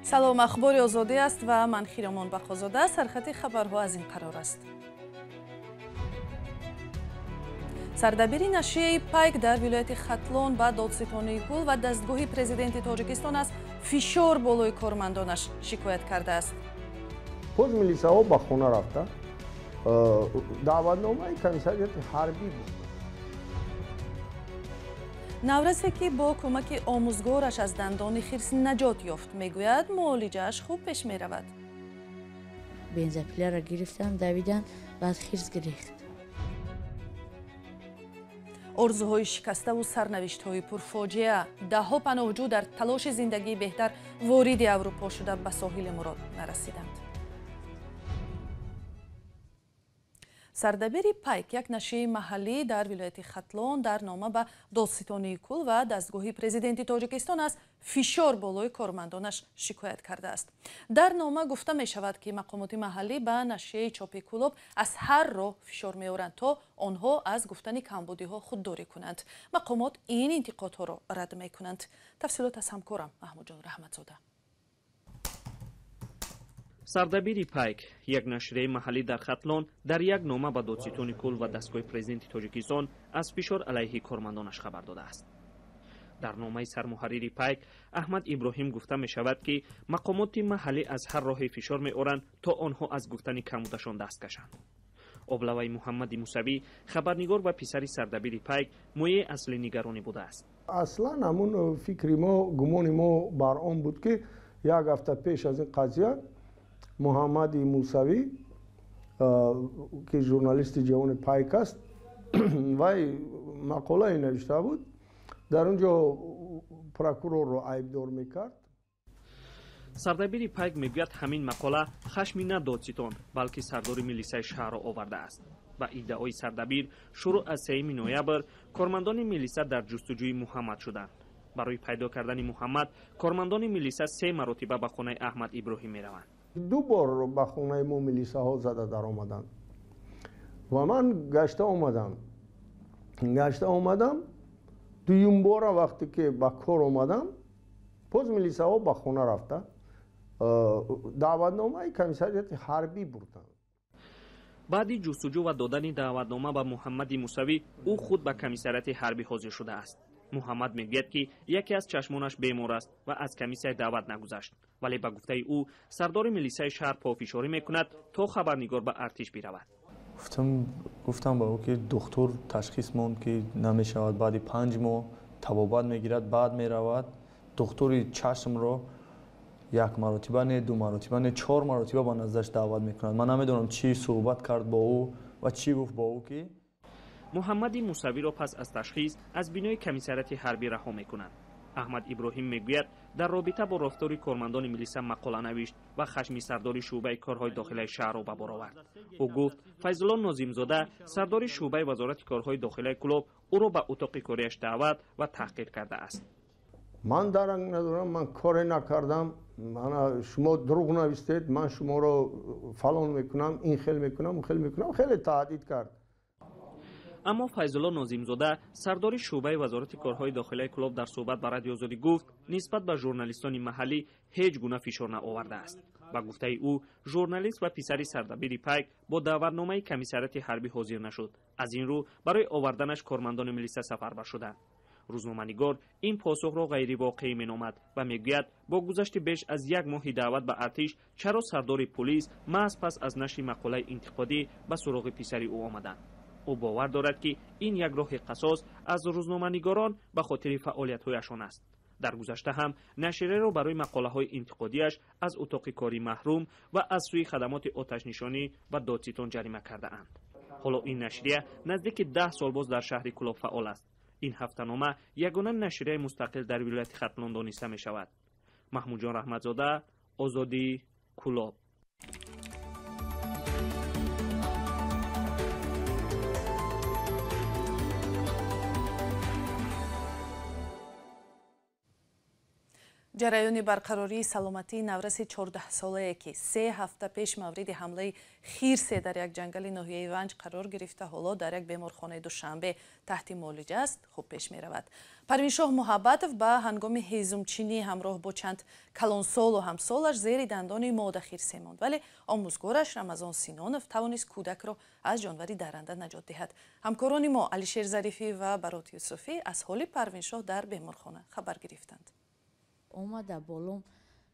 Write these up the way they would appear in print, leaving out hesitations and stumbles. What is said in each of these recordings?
салом, ахбори озодӣ аст ва ман хиромон бахозода. сархати хабарҳо аз ин қарор аст. Сардабири нашрияи Пайк дар вилояти Хатлон ба додситонии ҳул ва дастгоҳи президенти Тоҷикистон аз фишор болои кормандонаш шикоят кардааст. Поз милисаҳо ба хона рафта даъватномаи комиссарияти ҳарбӣ буд. наврасе ки бо кӯмаки омӯзгораш аз дандони хирс наҷот ёфт, мегӯяд муолиҷааш хуб пеш меравад. бензопиларо гирифтам, давидан, баъд хирс гирифт. орзуҳои шикаставу сарнавиштҳои пурфоҷиа, даҳҳо паноҳҷӯ дар талоши зиндагии беҳтар вориди Аврупо шуда ба соҳили мурод нарасиданд. Сардабири Пайк, як нашрияи маҳаллӣ дар вилояти Хатлон, дар нома ба додситонии кул ва дастгоҳи президенти Тоҷикистон аз фишор болои кормандонаш шикоят кардааст. Дар нома гуфта мешавад, ки мақомоти маҳаллӣ ба нашрияи чопи кулоб аз ҳар роҳ фишор меоранд, то онҳо аз гуфтани камбудиҳо худдорӣ кунанд. Мақомот ин интиқодҳоро рад мекунанд. Тафсилот аз ҳамкорам маҳмуҷон раҳматзода. Сардабири Пайк, як нашрияи маҳаллӣ дар Хатлон, дар як нома ба додситони кул ва дастгоҳи президенти Тоҷикистон аз фишор алайҳи кормандонаш хабар додааст. дар номаи сармуҳаррири Пайк, Аҳмад Иброҳим гуфта мешавад, ки мақомоти маҳаллӣ аз ҳар роҳе фишор меоранд, то онҳо аз гуфтани камбудашон даст кашанд. облаваи Муҳаммади Мусавӣ, хабарнигор ва писари Сардабири Пайк, моеъи асли нигаронӣ будааст. аслан ҳамун фикри мо, гумони мо бар он буд, ки як ҳафта пеш аз ин қазия Муҳаммади Мусавӣ, ки журналисти ҷавони Пайк аст, вай мақолае навишта буд, дар он ҷо прокурорро айбдор мекард. Сардабири Пайк мегӯяд ҳамин мақола хашми на додситон, балки сардори милисаи шаҳрро овардааст. ба иддаои Сардабир, шуруъ аз 3 ноябр кормандони милиса дар ҷустуҷӯи Муҳаммад шуданд. барои пайдо кардани Муҳаммад, кормандони милиса 3 маротиба ба хонаи Аҳмад Иброҳим мераванд. 2 бор ба хонаи мо милисаҳо зада даромаданд ва ман гашта омадам. дуюм бора вақте ки ба кор омадам, поз милисаҳо ба хона рафта даъватномаи комиссарияти ҳарбӣ бурданд. баъди ҷустуҷӯ ва додани даъватнома ба Муҳаммади Мусавӣ, ӯ худ ба комиссарияти ҳарбӣ ҳозир шудааст. Муҳаммад мегӯяд, ки яке аз чашмонаш бемор аст ва аз комиссия даъват нагузашт, вале ба гуфтаи ӯ сардори милисаи шаҳр пофишорӣ мекунад, то хабарнигор ба артиш биравад. гуфтам ба ӯ ки духтур ташхис монд, ки намешавад, баъди 5 моҳ табобат мегирад, баъд меравад. духтури чашмро 1 маротиба не, 2 маротиба не, 4 маротиба ба наздаш даъват мекунад. ман намедонам чӣ суҳбат кард бо ӯ ва чӣ гуфт бо ӯ, ки Муҳаммади Мусавиро пас аз ташхис аз бинои комиссарияти ҳарбӣ раҳо мекунанд. Аҳмад Иброҳим мегӯяд, дар робита бо рафтори кормандони милиса мақола навишт ва хашми сардори шуъбаи корҳои дохилаи шаҳрро ба бор овард. ӯ гуфт, Файзулло Нозимзода, сардори шуъбаи вазорати корҳои дохилаи Кулоб, ӯро ба утоқи корияш даъват ва таҳқиқ кардааст. ман дарак надорам, ман коре накардам, шумо дурӯғ навистед, ман шуморо фалон мекунам, ин хел мекунам, он хел мекунам, хеле таҳдид кард. аммо Файзулло Нозимзода, сардори шуъбаи вазорати корҳои дохилаи Кулоб, дар суҳбат ба радиои Озодӣ гуфт, нисбат ба журналистони маҳаллӣ ҳеҷ гуна фишор наовардааст. ба гуфтаи ӯ, журналист ва писари Сардабири Пайк бо даъватномаи комиссарияти ҳарбӣ ҳозир нашуд. аз ин рӯ барои оварданаш кормандони милиса сафарбар шуданд. рӯзноманигор ин посухро ғайривоқеӣ меномад ва мегӯяд, бо гузашти беш аз 1 моҳи даъват ба артиш, чаро сардори пулис маҳз пас аз нашри мақолаи интиқодӣ ба суроғи писари ӯ омаданд. ӯ бовар дорад, ки ин як роҳи қасос аз рӯзноманигорон ба хотири фаъолиятҳояшон аст. дар гузашта ҳам нашрияро барои мақолаҳои интиқодиаш аз утоқи корӣ маҳрум ва аз сӯи хадамоти оташнишонӣ ва додситон ҷарима кардаанд. ҳоло ин нашрия наздики 10 сол боз дар шаҳри Кулоб фаъол аст. ин ҳафтанома ягона нашрияи мустақил дар вилояти Хатлон дониста мешавад. маҳмуҷон раҳматзода, Озодӣ, Кулоб. ҷараёни барқарории саломатии навраси 14-солае ки 3 ҳафта пеш мавриди ҳамлаи хирсе дар як ҷангали ноҳияи Ванҷ қарор гирифта, ҳоло дар як беморхонаи Душанбе таҳти муолиҷааст, хуб пеш меравад. Парвиншоҳ Муҳаббатов ба ҳангоми ҳезумчинӣ ҳамроҳ бо чанд калонсолу ҳамсолаш зери дандони мода хирсе монд, вале омӯзгораш Рамазон Синонов тавонист кӯдакро аз ҷонвари дарранда наҷот диҳад. ҳамкорони мо Алишер Зарифӣ ва Барот Юсуфӣ аз ҳоли Парвиншоҳ дар беморхона хабар гирифтанд. омада болом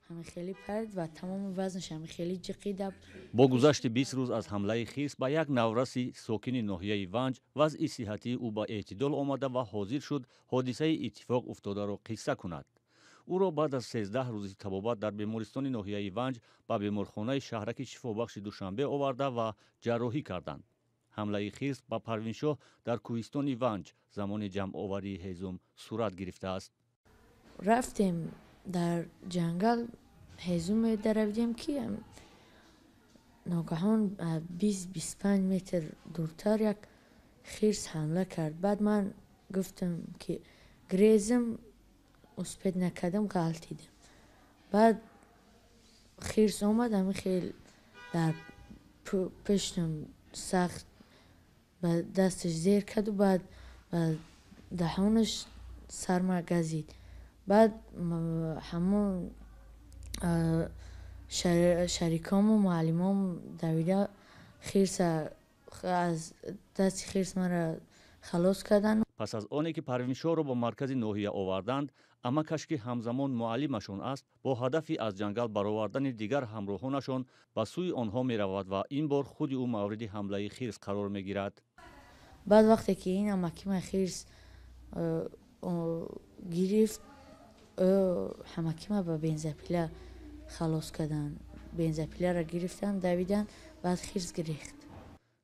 ҳами хеле пард ва тамоми вазнаш ҳами хеле ҷиқида. бо гузашти 20 рӯз аз ҳамлаи хирс ба як навраси сокини ноҳияи Ванҷ вазъи сиҳатии ӯ ба эътидол омада ва ҳозир шуд ҳодисаи иттифоқ уфтодаро қисса кунад. ӯро баъд аз 13 рӯзи табобат дар бемористони ноҳияи Ванҷ ба беморхонаи шаҳраки шифобахши Душанбе оварда ва ҷарроҳӣ карданд. ҳамлаи хирс ба Парвиншоҳ дар кӯҳистони Ванҷ замони ҷамъоварии ҳезум сурат гирифтааст. рафтем дар ҷангал ҳезум медаравидем ки ногаҳон 20-25 метр дуртар як хирс ҳамла кард. баъд ман гуфтам ки грезим успед накардам, ғалтидам. баъд хирс омад ҳами хел дар пештам сахт ба дасташ зер карду баъд ба даҳонаш сарма газид. баъд ҳамон шарикому муалlimом давида хирса аз дасти хирс мара халос карданд. пас аз оне ки Парвиншоҳро ба маркази ноҳия оварданд, амакаш ки ҳамзамон муалlimашон аст, бо ҳадафи аз ҷангал баровардани дигар ҳамроҳонашон ба сӯи онҳо меравад ва ин бор худи ӯ мавриди ҳамлаи хирс қарор мегирад. баъд вақте ки ин амакима хирс гирифт, ҳамакима ба бензапила халос карданд. бензапиларо гирифтанд, давиданд, баъд хирс гирехт.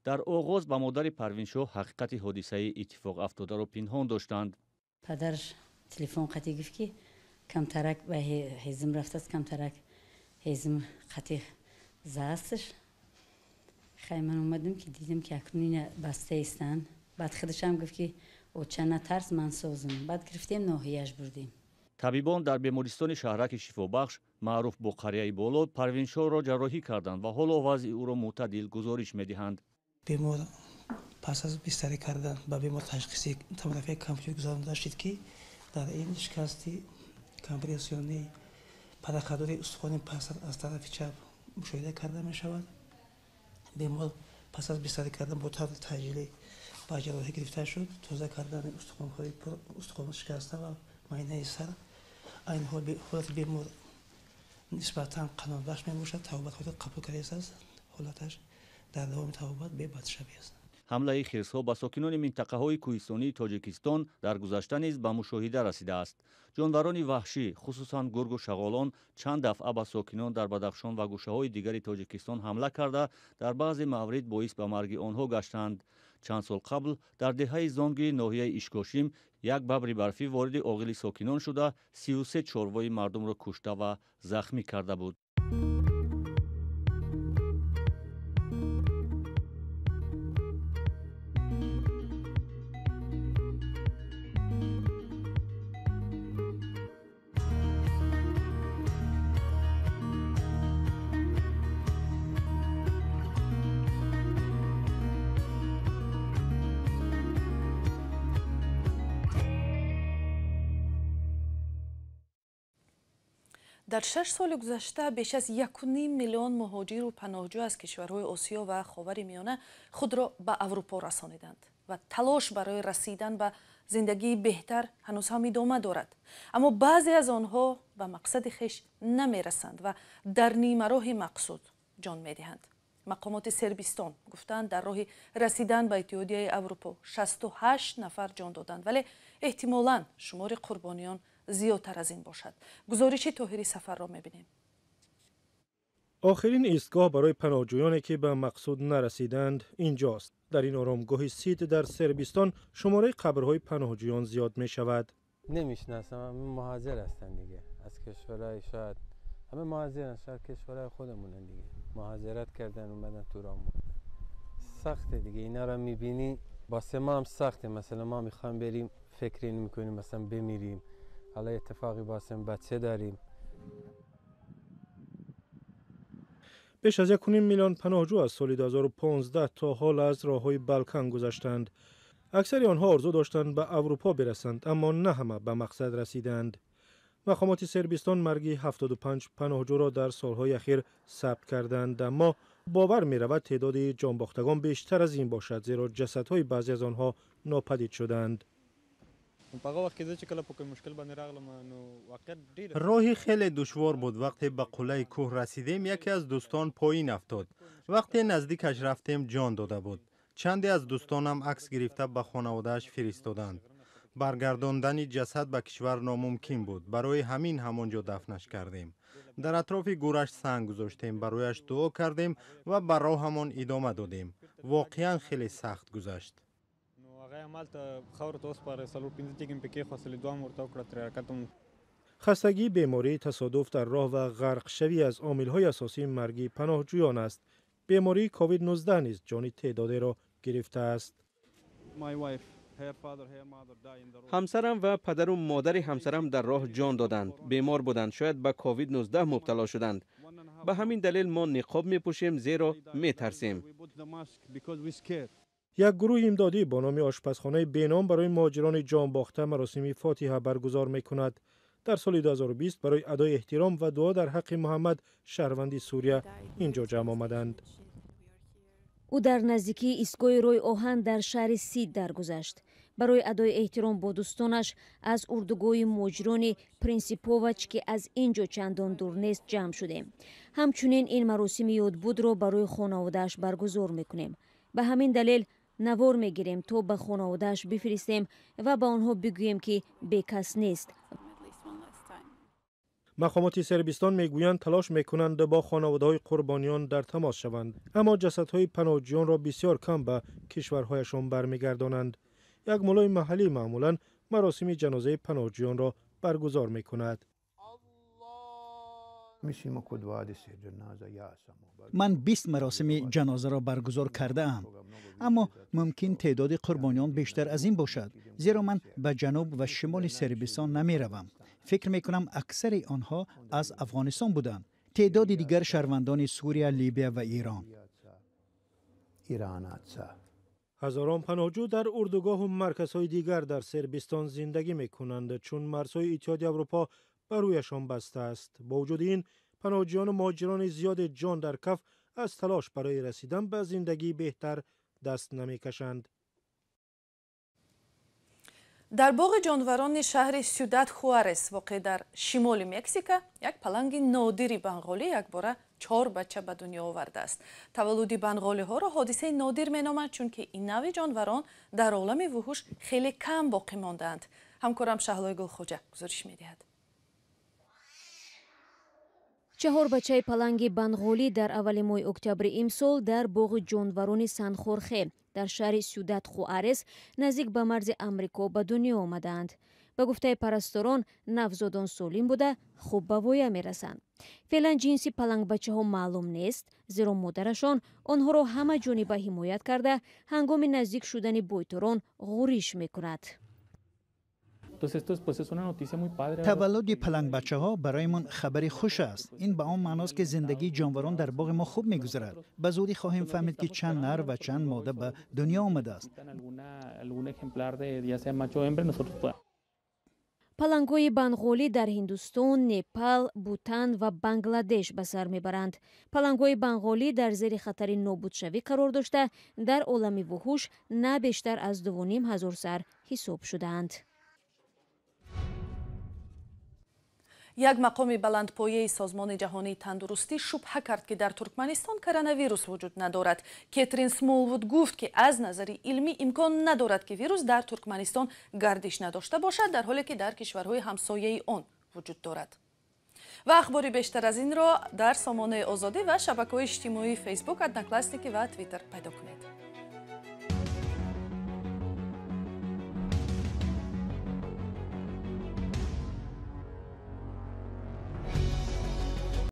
дар оғоз ба модари Парвиншоҳ ҳақиқати ҳодисаи иттифоқ афтодаро пинҳон доштанд. падараш телефон қати гуфт ки камтарак ба ҳезим рафтааст, камтарак ҳезим қати заасташ. хай ман омадам ки дидам ки акнун ина баста истанд. баъд худашам гуфт ки оча натарс, ман созам. баъд гирифтем ноҳияш бурдем. табибон дар бемористони шаҳраки шифобахш маъруф бо қарияи боло Парвиншоҳро ҷарроҳӣ карданд ва ҳоло вазъи ӯро мӯътадил гузориш медиҳанд. бемор пас аз бистарӣ кардан ба бемор ташхиси томографияи компютер гузаронида шуд ки дар ин шикасти компрессионии парақадори устухони пастар аз тарафи чап мушоҳида карда мешавад. бемор пас аз бистарӣ кардан бо таври таъҷилӣ ба ҷарроҳӣ гирифта шуд. тоза кардани устухонҳои устухон шикаста ва майнаи сар. айни ҳолати бемор нисбатан қанонбахш мебошад. табобатҳои қабул кардааст аст. ҳолаташ дар давоми табобат бебадшавӣ аст. ҳамлаи хирсҳо ба сокинони минтақаҳои кӯҳистонии Тоҷикистон дар гузашта низ ба мушоҳида расидааст. ҷонварони ваҳшӣ, хусусан гургу шағолон, чанд дафъа ба сокинон дар Бадахшон ва гӯшаҳои дигари Тоҷикистон ҳамла карда, дар баъзе маврид боис ба марги онҳо гаштанд. чанд сол қабл дар деҳаи Зонгии ноҳияи Ишкошим як бабри барфӣ вориди оғили сокинон шуда 33 чорвои мардумро кушта ва захмӣ карда буд. дар 6 соли гузашта беш аз 1.5 миллион муҳоҷиру паноҳҷӯ аз кишварҳои Осиё ва Ховари Миёна худро ба Аврупо расониданд ва талош барои расидан ба зиндагии беҳтар ҳанӯз ҳам идома дорад. аммо баъзе аз онҳо ба мақсади хеш намерасанд ва дар нимароҳи мақсуд ҷон медиҳанд. мақомоти Сербистон гуфтанд дар роҳи расидан ба Иттиҳодияи Аврупо 68 нафар ҷон доданд, вале эҳтимолан шумори қурбониён зиёдтар аз ин бошад. гузориши Тоҳири Сафарро мебинем. охирин истгоҳ барои паноҳҷӯёне ки ба мақсуд нарасиданд инҷост. дар ин оромгоҳи Сид дар Сербистон шумораи қабрҳои паноҳҷӯён зиёд мешавад. نمیشناسم همه مهاجر هستن دیگه از کشورهای شاید همه مهاجرن شاید کشورهای خودمونن دیگه مهاجرت کردن اومدن تو رامون سخته دیگه اینا رو میبینی واسه ما هم سخته مثلا ما میخوایم بریم فکر این میکنیم مثلا بمیریم حالا اتفاقی واسه بچه داریم بیش از 1.5 میلیون پناهجو از سال 2015 تا حال از راههای بالکان گذشتند. اکثر آنها آرزو داشتند به اروپا برسند، اما نه همه به مقصد رسیدند. مقامات صربستان مرگ 75 پناهجو را در سالهای اخیر ثبت کردند، اما باور می‌رود تعداد جانباختگان بیشتر از این باشد، زیرا جسدهای بعضی از آنها ناپدید شدند. راهی خیلی دشوار بود. وقتی به قله کوه رسیدیم یکی از دوستان پایین افتاد. وقتی نزدیکش رفتیم جان داده بود. چندی از دوستانم عکس گرفته به خانواده‌اش فرستادند. برگرداندن جسد به کشور ناممکن بود. برای همین همانجا دفنش کردیم. در اطراف گورش سنگ گذاشتیم، برایش دعا کردیم و بر راهمان ادامه دادیم. واقعا خیلی سخت گذشت. خستگی، بیماری، تصادف در راه و غرق شوی از عامل‌های اساسی مرگ پناهجویان است. بیماری کووید 19 نیز جان تعدادی را گرفته است. همسرم و پدر و مادر همسرم در راه جان دادند. بیمار بودند، شاید به کووید 19 مبتلا شدند. به همین دلیل ما نقاب می‌پوشیم، زیرا می‌ترسیم. یک گروه امدادی با نام آشپزخانه بینام برای مهاجران جان باخته مراسم فاتحه برگزار می‌کند. در سال 2020 برای ادای احترام و دعا در حق محمد شهروند سوریه اینجا جمع آمدند. او در نزدیکی ایستگاه روی آهن در شهر سید درگذشت. برای ادای احترام با دوستانش از اردوگاه مهاجران پرینسیپووچ که از اینجا چندان دور نیست جمع شدیم. همچنین این مراسم یادبود را برای خانواده‌اش برگزار میکنیم. به همین دلیل نوار میگیریم تا به خانواده‌اش بفرستیم و به آنها بگوییم که بیکس نیست. مقامات صربستان میگویند تلاش میکنند با خانواده‌های قربانیان در تماس شوند، اما جسدهای پناهجویان را بسیار کم به کشورهایشان برمیگردانند. یک مولای محلی معمولا مراسم جنازه پناهجویان را برگزار میکند. من 20 مراسم جنازه را برگزار کرده ام، اما ممکن تعداد قربانیان بیشتر از این باشد، زیرا من به جنوب و شمال صربستان نمی روم. فکر می کنم اکثر آنها از افغانستان بودند. تعداد دیگر شهروندان سوریه، لیبی و ایران. هزاران پناهجو در اردوگاه و مرکزهای دیگر در صربستان زندگی می کنند، چون مرزهای اتحادیه اروپا برویشان بسته است. با وجود این، پناهجویان و مهاجران زیاد جان در کف از تلاش برای رسیدن به زندگی بهتر دست نمی کشند. در باغ جانوران شهر سیوداد خوارس واقع در شمال مکزیک یک پلنگ نادری بنگالی یک باره 4 بچه به دنیا آورده است. تولد بنگالی ها را حادثه نادر مینامند، چون که این نوع جانوران در عالم وحوش خیلی کم باقی ماندند. همکارم شهلای گلخوجه گزارش می‌دهد. 4 بچه پلنگ بنگالی در اول ماه اکتبر امسال در باغ جانوران سنخورخه در شهر سیوداد خوارس نزدیک به مرز امریکا به دنیا آمدند. به گفته پرستاران، نوزادان سالم بوده خوب به وایه میرسند. فعلا جنس پلنگ بچه ها معلوم نیست، زیرا مادرشان آنها را همه جانبه حمایت کرده هنگام نزدیک شدن بویتران غوریش میکند. تولد پلنگ بچه ها برایمان خبری خوش است. این به آن معناست که زندگی جانوران در باغ ما خوب میگذرد. به زودی خواهیم فهمید که چند نر و چند ماده به دنیا آمده است. پلنگ‌های بنگالی در هندوستان، نپال، بوتان و بنگلادش به سر میبرند. پلنگ‌های بنگالی در زیر خطر نابود شوی قرار داشته در عالم وحوش نه بیشتر از 2,500 سر حساب شدند. یک مقام بلندپایه سازمان جهانی تندرستی شبهه کرد که در ترکمنستان کرونا وجود ندارد. کاترین اسمولوود گفت که از نظر علمی امکان ندارد که ویروس در ترکمنستان گردش نداشته باشد، در حالی که در کشورهای همسایه آن وجود دارد. و اخباری بیشتر از این را در سامانه آزادی و شبکه‌های اجتماعی فیسبوک، ادناکلاستیکی و توییتر پیدا کنید.